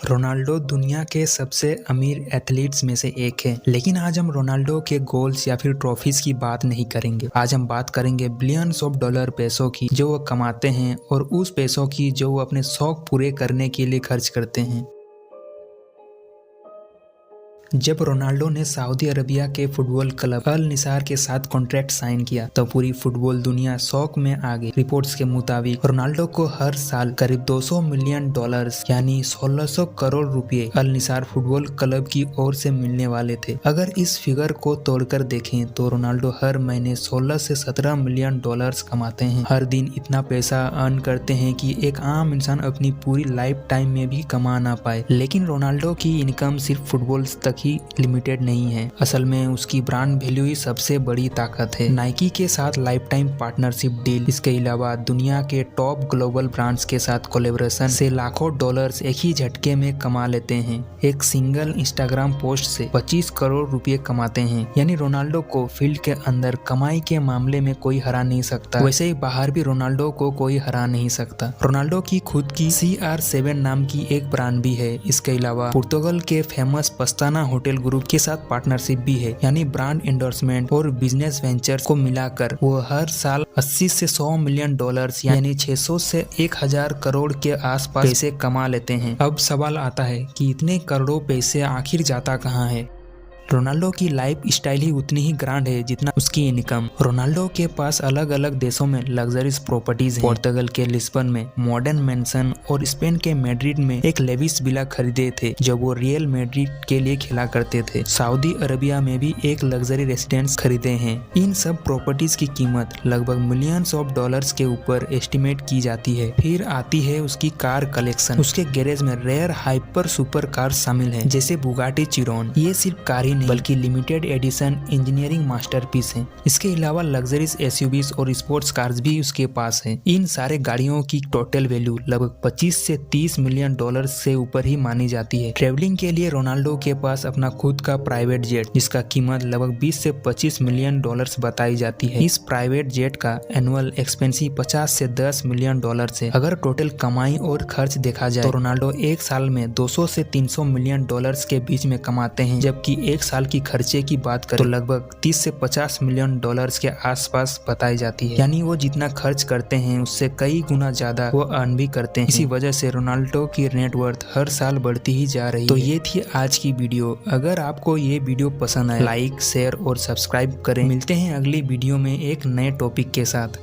Ronaldo दुनिया के सबसे अमीर एथलीट्स में से एक है, लेकिन आज हम रोनाल्डो के गोल्स या फिर ट्रॉफीज की बात नहीं करेंगे। आज हम बात करेंगे बिलियंस ऑफ डॉलर पैसों की जो वो कमाते हैं और उस पैसों की जो वो अपने शौक पूरे करने के लिए खर्च करते हैं। जब रोनाल्डो ने सऊदी अरबिया के फुटबॉल क्लब अल निसार के साथ कॉन्ट्रैक्ट साइन किया तो पूरी फुटबॉल दुनिया शौक में आ गई। रिपोर्ट्स के मुताबिक रोनाल्डो को हर साल करीब 200 मिलियन डॉलर्स यानी 1600 करोड़ रुपए अल निसार फुटबॉल क्लब की ओर से मिलने वाले थे। अगर इस फिगर को तोड़कर देखें तो रोनाल्डो हर महीने 16 से 17 मिलियन डॉलर्स कमाते हैं। हर दिन इतना पैसा अर्न करते हैं कि एक आम इंसान अपनी पूरी लाइफ टाइम में भी कमा ना पाए। लेकिन रोनाल्डो की इनकम सिर्फ फुटबॉल तक ही लिमिटेड नहीं है। असल में उसकी ब्रांड वैल्यू ही सबसे बड़ी ताकत है। नाइकी के साथ लाइफ टाइम पार्टनरशिप डील, इसके अलावा दुनिया के टॉप ग्लोबल ब्रांड्स के साथ कोलैबोरेशन से लाखों डॉलर्स एक ही झटके में कमा लेते हैं। एक सिंगल इंस्टाग्राम पोस्ट से 25 करोड़ रुपए कमाते हैं। यानी रोनाल्डो को फील्ड के अंदर कमाई के मामले में कोई हरा नहीं सकता, वैसे ही बाहर भी रोनाल्डो को कोई हरा नहीं सकता। रोनाल्डो की खुद की CR7 नाम की एक ब्रांड भी है। इसके अलावा पुर्तगाल के फेमस पस्ताना होटल ग्रुप के साथ पार्टनरशिप भी है। यानी ब्रांड एंडोर्समेंट और बिजनेस वेंचर्स को मिलाकर वो हर साल 80 से 100 मिलियन डॉलर्स यानी 600 से 1000 करोड़ के आसपास पैसे कमा लेते हैं। अब सवाल आता है कि इतने करोड़ों पैसे आखिर जाता कहाँ है। रोनाल्डो की लाइफ स्टाइल ही उतनी ही ग्रांड है जितना उसकी इनकम। रोनाल्डो के पास अलग अलग देशों में लग्जरीज प्रॉपर्टीज हैं। पोर्तुगल के लिस्बन में मॉडर्न मैंसन और स्पेन के मैड्रिड में एक लेविस विला खरीदे थे जब वो रियल मैड्रिड के लिए खेला करते थे। सऊदी अरबिया में भी एक लग्जरी रेसिडेंस खरीदे हैं। इन सब प्रॉपर्टीज की कीमत लगभग मिलियंस ऑफ डॉलर्स के ऊपर एस्टिमेट की जाती है। फिर आती है उसकी कार कलेक्शन। उसके गैरेज में रेयर हाइपर सुपर कार शामिल है जैसे बुगाटी चिरोन। ये सिर्फ कार ही बल्कि लिमिटेड एडिशन इंजीनियरिंग मास्टरपीस है। इसके अलावा लग्जरीज SUVs और स्पोर्ट्स कार्स भी उसके पास हैं। इन सारे गाड़ियों की टोटल वैल्यू लगभग 25 से 30 मिलियन डॉलर से ऊपर ही मानी जाती है। ट्रेवलिंग के लिए रोनाल्डो के पास अपना खुद का प्राइवेट जेट जिसका कीमत लगभग 20 से 25 मिलियन डॉलर्स बताई जाती है। इस प्राइवेट जेट का एनुअल एक्सपेंस 50 से 10 मिलियन डॉलर है। अगर टोटल कमाई और खर्च देखा जाए तो रोनाल्डो एक साल में 200 से 300 मिलियन डॉलर्स के बीच में कमाते हैं, जबकि एक साल की खर्चे की बात करें तो लगभग 30 से 50 मिलियन डॉलर्स के आसपास बताई जाती है। यानी वो जितना खर्च करते हैं उससे कई गुना ज्यादा वो अर्न भी करते हैं। इसी वजह से रोनाल्डो की नेटवर्थ हर साल बढ़ती ही जा रही है। तो ये थी आज की वीडियो। अगर आपको ये वीडियो पसंद आए लाइक शेयर और सब्सक्राइब करें। मिलते हैं अगली वीडियो में एक नए टॉपिक के साथ।